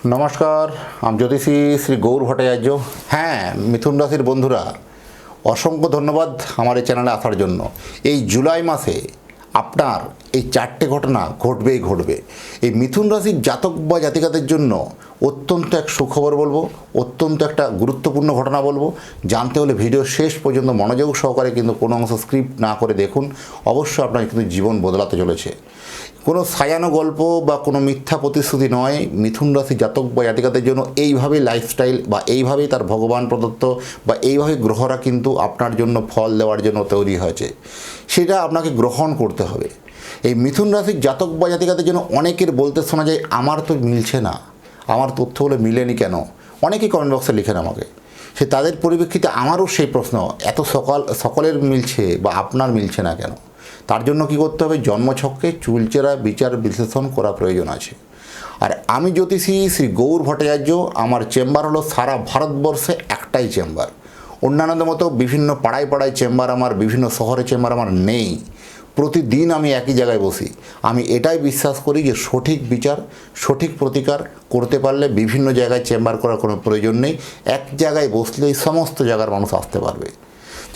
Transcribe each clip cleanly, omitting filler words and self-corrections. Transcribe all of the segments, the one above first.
নমস্কার, আমি জ্যোতিষী শ্রী গৌর ভট্টাচার্য। হ্যাঁ, মিথুন রাশির বন্ধুরা, অসংখ্য ধন্যবাদ আমার এই চ্যানেলে আসার জন্য। এই জুলাই মাসে আপনার এই চারটে ঘটনা ঘটবেই ঘটবে। এই মিথুন রাশির জাতক বা জাতিকাদের জন্য অত্যন্ত এক সুখবর বলবো, অত্যন্ত একটা গুরুত্বপূর্ণ ঘটনা বলবো। জানতে হলে ভিডিও শেষ পর্যন্ত মনোযোগ সহকারে কিন্তু কোনো অংশ স্ক্রিপ্ট না করে দেখুন। অবশ্যই আপনার কিন্তু জীবন বদলাতে চলেছে। কোনো সাজানো গল্প বা কোনো মিথ্যা প্রতিশ্রুতি নয়। মিথুন রাশি জাতক বা জাতিকাদের জন্য এইভাবেই লাইফস্টাইল বা এইভাবেই তার ভগবান প্রদত্ত বা এইভাবে গ্রহরা কিন্তু আপনার জন্য ফল দেওয়ার জন্য তৈরি হয়েছে। সেটা আপনাকে গ্রহণ করতে হবে। এই মিথুন রাশির জাতক বা জাতিকাদের জন্য অনেকের বলতে শোনা যায়, আমার তো মিলছে না, আমার তথ্যগুলো মিলেনি কেন। অনেকেই কমেন্ট বক্সে লিখেন আমাকে। সে তাদের পরিপ্রেক্ষিতে আমারও সেই প্রশ্ন, এত সকলের মিলছে বা আপনার মিলছে না কেন। তার জন্য কি করতে হবে? জন্মছককে চুলচেরা বিচার বিশ্লেষণ করা প্রয়োজন আছে। আর আমি জ্যোতিষী শ্রী গৌর ভট্টাচার্য। আমার চেম্বার হলো সারা ভারতবর্ষে একটাই চেম্বার। অন্যান্যদের মতো বিভিন্ন পাড়ায় পাড়ায় চেম্বার আমার, বিভিন্ন শহরে চেম্বার আমার নেই। প্রতিদিন আমি একই জায়গায় বসি। আমি এটাই বিশ্বাস করি যে সঠিক বিচার, সঠিক প্রতিকার করতে পারলে বিভিন্ন জায়গায় চেম্বার করার কোনো প্রয়োজন নেই। এক জায়গায় বসলেই সমস্ত জায়গার মানুষ আসতে পারবে।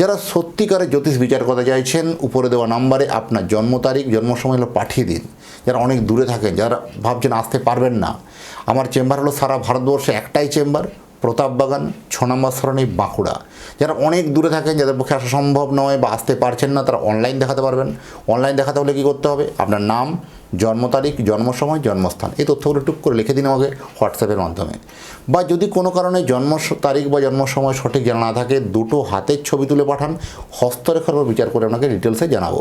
যারা সত্যিকারে জ্যোতিষ বিচার করতে চাইছেন, উপরে দেওয়া নাম্বারে আপনার জন্ম তারিখ, জন্ম সময় হলো পাঠিয়ে দিন। যারা অনেক দূরে থাকেন, যারা ভাবছেন আসতে পারবেন না, আমার চেম্বার হলো সারা ভারতবর্ষে একটাই চেম্বার, প্রতাপবাগান 6 নম্বর সরণি, বাঁকুড়া। যারা অনেক দূরে থাকেন, যাদের পক্ষে আসা সম্ভব নয় বা আসতে পারছেন না, তারা অনলাইন দেখাতে পারবেন। অনলাইন দেখাতে হলে কী করতে হবে? আপনার নাম, জন্ম তারিখ, জন্ম সময়, জন্মস্থান, এই তথ্যগুলো টুক করে লিখে দিন আমাকে হোয়াটসঅ্যাপের মাধ্যমে। বা যদি কোনো কারণে জন্ম তারিখ বা জন্ম সময় সঠিক জানা না থাকে, দুটো হাতের ছবি তুলে পাঠান, হস্তরেখার উপর বিচার করে আপনাকে ডিটেলসে জানাবো।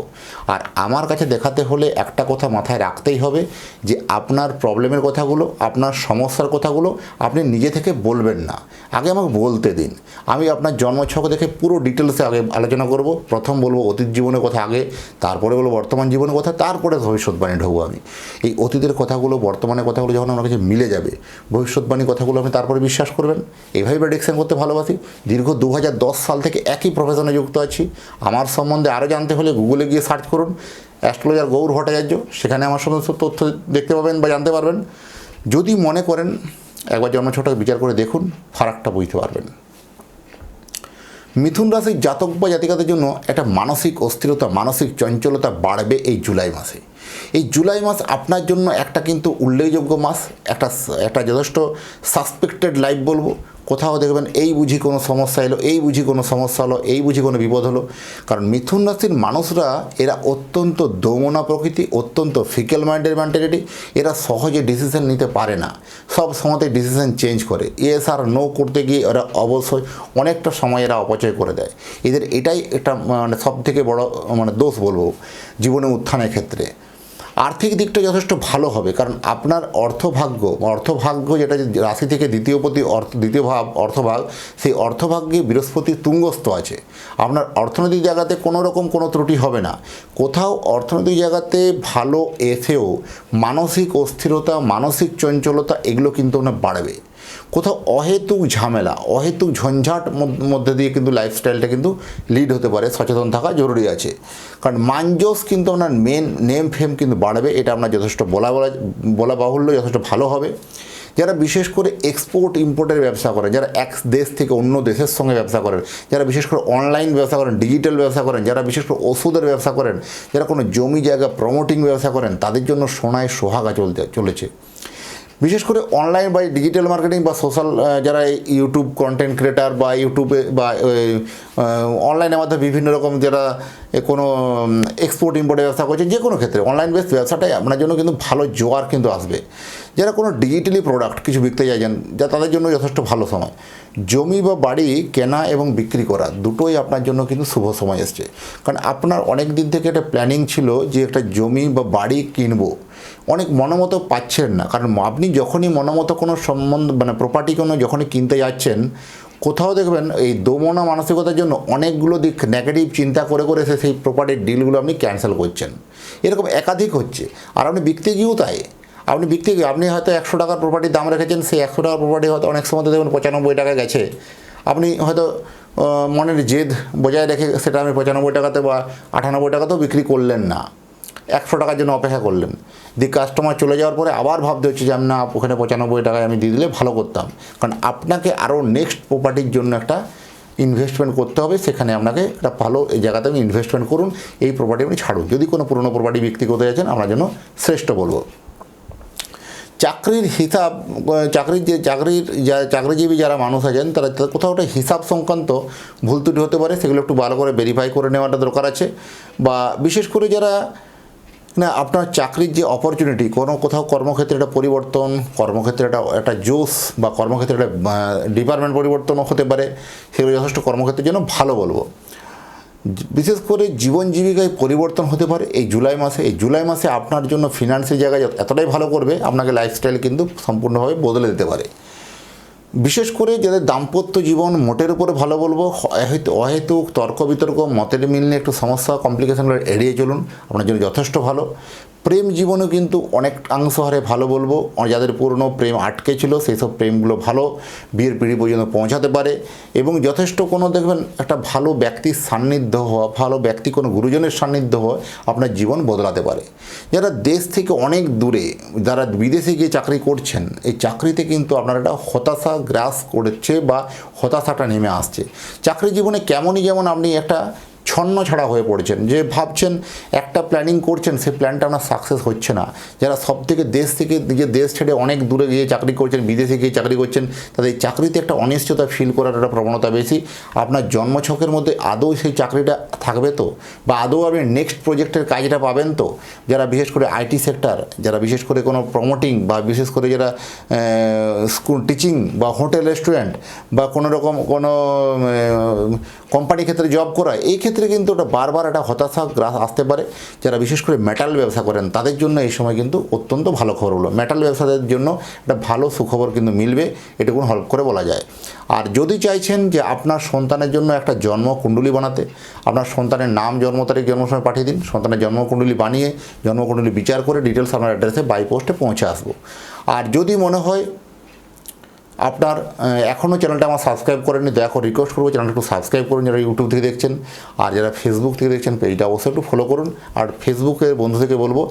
আর আমার কাছে দেখাতে হলে একটা কথা মাথায় রাখতেই হবে যে আপনার প্রবলেমের কথাগুলো, আপনার সমস্যার কথাগুলো আপনি নিজে থেকে বলবেন না, আগে আমাকে বলতে দিন। আমি আপনার জন্মছক দেখে পুরো ডিটেলসে আগে আলোচনা করব। প্রথম বলবো অতীত জীবনের কথা আগে, তারপরে বলবো বর্তমান জীবনের কথা, তারপরে ভবিষ্যৎবাণী ঢুকবো আমি। এই অতীতের কথাগুলো, বর্তমানের কথাগুলো যখন আমার কাছে মিলে যাবে, ভবিষ্যৎবাণী কথাগুলো আপনি তারপরে বিশ্বাস করবেন। এইভাবে প্রেডিকশন করতে ভালোবাসি। দীর্ঘ 2010 সাল থেকে একই প্রফেশনে যুক্ত আছি। আমার সম্বন্ধে আরও জানতে হলে গুগলে গিয়ে সার্চ করুন অ্যাস্ট্রোলজার গৌর ভট্টাচার্য, সেখানে আমার সমস্ত তথ্য দেখতে পাবেন বা জানতে পারবেন। যদি মনে করেন একবার জন্মছকটা বিচার করে দেখুন, ফারাকটা বুঝতে পারবেন। মিথুন রাশির জাতক বা জাতিকাদের জন্য একটা মানসিক অস্থিরতা, মানসিক চঞ্চলতা বাড়বে এই জুলাই মাসে। এই জুলাই মাস আপনার জন্য একটা কিন্তু উল্লেখযোগ্য মাস, একটা যথেষ্ট সাসপেক্টেড লাইফ বলবো। কোথাও দেখবেন এই বুঝি কোনো সমস্যা এলো, এই বুঝি কোনো সমস্যা হলো, এই বুঝি কোনো বিপদ হলো। কারণ মিথুন রাশির মানুষরা এরা অত্যন্ত দমনা প্রকৃতি, অত্যন্ত ফিকেল মাইন্ডের মেন্টালিটি। এরা সহজে ডিসিশন নিতে পারে না, সব সময়তে ডিসিশন চেঞ্জ করে। ইয়েস আর নো করতে গিয়ে এরা অবশ্যই অনেকটা সময় এরা অপচয় করে দেয়। এদের এটাই একটা সব থেকে বড় দোষ বলবো জীবনে উত্থানের ক্ষেত্রে। আর্থিক দিকটা যথেষ্ট ভালো হবে, কারণ আপনার অর্থভাগ্য যেটা রাশি থেকে দ্বিতীয় ভাব অর্থভাগ, সেই অর্থভাগ্যে বৃহস্পতি তুঙ্গস্থ আছে। আপনার অর্থনৈতিক জায়গাতে কোনো রকম কোনো ত্রুটি হবে না। কোথাও অর্থনৈতিক জায়গাতে ভালো এসেও মানসিক অস্থিরতা, মানসিক চঞ্চলতা এগুলো কিন্তু আপনার বাড়বে। কোথাও অহেতুক ঝামেলা, অহেতুক ঝঞ্ঝাট মধ্যে দিয়ে কিন্তু লাইফস্টাইলটা কিন্তু লিড হতে পারে। সচেতন থাকা জরুরি আছে, কারণ মানজস কিন্তু আপনার নেম ফেম কিন্তু বাড়বে। এটা আপনার যথেষ্ট বলা বাহুল্য, যথেষ্ট ভালো হবে। যারা বিশেষ করে এক্সপোর্ট ইম্পোর্টের ব্যবসা করেন, যারা এক দেশ থেকে অন্য দেশের সঙ্গে ব্যবসা করেন, যারা বিশেষ করে অনলাইন ব্যবসা করেন, ডিজিটাল ব্যবসা করেন, যারা বিশেষ করে ওষুধের ব্যবসা করেন, যারা কোনো জমি জায়গা প্রমোটিং ব্যবসা করেন, তাদের জন্য সোনায় সোহাগা চলেছে। বিশেষ করে অনলাইন বা ডিজিটাল মার্কেটিং বা সোশ্যাল, যারা ইউটিউব কন্টেন্ট ক্রিয়েটার বা ইউটিউবে বা অনলাইনের মাধ্যমে বিভিন্ন রকম যারা কোনো এক্সপোর্ট ইম্পোর্টের ব্যবসা করছে, যে কোনো ক্ষেত্রে অনলাইন বেস ব্যবসাটাই আপনার জন্য কিন্তু ভালো জোয়ার কিন্তু আসবে। যারা কোনো ডিজিটালি প্রোডাক্ট কিছু বিকতে চাইছেন, যা তাদের জন্য যথেষ্ট ভালো সময়। জমি বা বাড়ি কেনা এবং বিক্রি করা দুটোই আপনার জন্য কিন্তু শুভ সময় এসছে। কারণ আপনার অনেক দিন থেকে একটা প্ল্যানিং ছিল যে একটা জমি বা বাড়ি কিনবো, অনেক মনোমতো পাচ্ছেন না। কারণ আপনি যখনই মনোমতো কোনো প্রপার্টি যখনই কিনতে যাচ্ছেন, কোথাও দেখবেন এই দোমনা মানসিকতার জন্য অনেকগুলো দিক নেগেটিভ চিন্তা করে করে সেই প্রপার্টির ডিলগুলো আপনি ক্যান্সেল করছেন। এরকম একাধিক হচ্ছে। আর আপনি বিকতে গিয়েও তাই, আপনি হয়তো 100 টাকার প্রপার্টির দাম রেখেছেন, সেই 100 টাকার প্রপার্টি হয়তো অনেক সময় দেখবেন 95 টাকা গেছে। আপনি হয়তো মনের জেদ বজায় রেখে সেটা আপনি 95 টাকাতে বা 98 টাকাতেও বিক্রি করলেন না। 100 টাকার জন্য অপেক্ষা করলেন, দিয়ে কাস্টমার চলে যাওয়ার পরে আবার ভাবতে হচ্ছে যে আমি না ওখানে 95 টাকায় আমি দিয়ে দিলে ভালো করতাম। কারণ আপনাকে আরও নেক্সট প্রপার্টির জন্য একটা ইনভেস্টমেন্ট করতে হবে, সেখানে আপনাকে একটা ভালো এই জায়গাতে আপনি ইনভেস্টমেন্ট করুন, এই প্রপার্টি আপনি ছাড়ুন। যদি কোনো পুরনো প্রপার্টি বিক্রি করতে যাচ্ছেন আপনার জন্য শ্রেষ্ঠ বলবো। চাকরির হিসাব, চাকরিজীবী যারা মানুষ আছেন তারা কোথাও একটা হিসাব সংক্রান্ত ভুল ত্রুটি হতে পারে, সেগুলো একটু ভালো করে ভেরিফাই করে নেওয়াটা দরকার আছে। বা বিশেষ করে যারা না আপনার চাকরির যে অপরচুনিটি, কোনো কোথাও কর্মক্ষেত্রে একটা পরিবর্তন, কর্মক্ষেত্রে একটা জোশ বা কর্মক্ষেত্রে একটা ডিপার্টমেন্ট পরিবর্তনও হতে পারে, সেগুলো যথেষ্ট কর্মক্ষেত্রের জন্য ভালো বলবো। বিশেষ করে জীবন জীবিকায় পরিবর্তন হতে পারে এই জুলাই মাসে। এই জুলাই মাসে আপনার জন্য ফিনান্সের জায়গায় এতটাই ভালো করবে, আপনাকে লাইফস্টাইল কিন্তু সম্পূর্ণভাবে বদলে দিতে পারে। বিশেষ করে যাদের দাম্পত্য জীবন মোটের উপরে ভালো বলবো, অহেতুক তর্ক বিতর্ক, মতের মিল নিয়ে একটু সমস্যা কমপ্লিকেশনগুলো এড়িয়ে চলুন, আপনার জন্য যথেষ্ট ভালো। প্রেম জীবনেও কিন্তু অনেকাংশ হারে ভালো বলবো। যাদের পুরনো প্রেম আটকে ছিল সেই সব প্রেমগুলো ভালো বিয়ের পিঁড়ি পর্যন্ত পৌঁছাতে পারে। এবং যথেষ্ট কোনো দেখবেন একটা ভালো ব্যক্তির সান্নিধ্য হওয়া, ভালো ব্যক্তি কোনো গুরুজনের সান্নিধ্য হওয়া আপনার জীবন বদলাতে পারে। যারা দেশ থেকে অনেক দূরে, যারা বিদেশে গিয়ে চাকরি করছেন, এই চাকরিতে কিন্তু আপনার একটা হতাশা গ্রাস করছে বা হতাশাটা নেমে আসছে। চাকরি জীবনে কেমনই যেমন আপনি একটা ছন্ন ছাড়া হয়ে পড়েছেন, যে ভাবছেন একটা প্ল্যানিং করছেন, সেই প্ল্যানটা আপনার সাকসেস হচ্ছে না। যারা সব থেকে দেশ থেকে নিজের দেশ ছেড়ে অনেক দূরে গিয়ে চাকরি করছেন, বিদেশে গিয়ে চাকরি করছেন, তাদের চাকরিতে একটা অনিশ্চয়তা ফিল করার একটা প্রবণতা বেশি। আপনার জন্মছকের মধ্যে আদৌ সেই চাকরিটা থাকবে তো, বা আদৌ আপনি নেক্সট প্রজেক্টের কাজটা পাবেন তো। যারা বিশেষ করে আইটি সেক্টর, যারা বিশেষ করে কোনো প্রমোটিং বা বিশেষ করে যারা স্কুল টিচিং বা হোটেল রেস্টুরেন্ট বা কোনো রকম কোনো কোম্পানি ক্ষেত্রে জব করা, এই ক্ষেত্রে কিন্তু ওটা বারবার একটা হতাশা গ্রাস আসতে পারে। যারা বিশেষ করে মেটাল ব্যবসা করেন তাদের জন্য এই সময় কিন্তু অত্যন্ত ভালো খবর হলো। মেটাল ব্যবসাদের জন্য একটা ভালো সুখবর কিন্তু মিলবে, এটুকু হেল্প করে বলা যায়। আর যদি চাইছেন যে আপনার সন্তানের জন্য একটা জন্মকুণ্ডলী বানাতে, আপনার সন্তানের নাম, জন্ম তারিখ, জন্ম সময় পাঠিয়ে দিন। সন্তানের জন্মকুণ্ডলী বানিয়ে জন্মকুণ্ডলী বিচার করে ডিটেলস আপনার অ্যাড্রেসে বাই পোস্টে পৌঁছে আসবো। আর যদি মনে হয় আপনার এখনও চ্যানেলটা আমার সাবস্ক্রাইব করেননি, দয়া করে রিকোয়েস্ট করবো চ্যানেলটা একটু সাবস্ক্রাইব করুন যারা ইউটিউব থেকে দেখছেন। আর যারা ফেসবুক থেকে দেখছেন পেজটা অবশ্যই একটু ফলো করুন। আর ফেসবুকের বন্ধু থেকে বলবো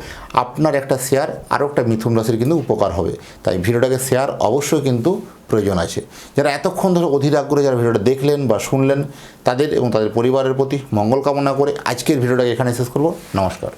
আপনার একটা শেয়ার আরও একটা মিথুন রাশির কিন্তু উপকার হবে, তাই ভিডিওটাকে শেয়ার অবশ্যই কিন্তু প্রয়োজন আছে। যারা এতক্ষণ ধরে অধীর আগ্রহে যারা ভিডিওটা দেখলেন বা শুনলেন, তাদের এবং তাদের পরিবারের প্রতি মঙ্গল কামনা করে আজকের ভিডিওটাকে এখানে শেষ করব। নমস্কার।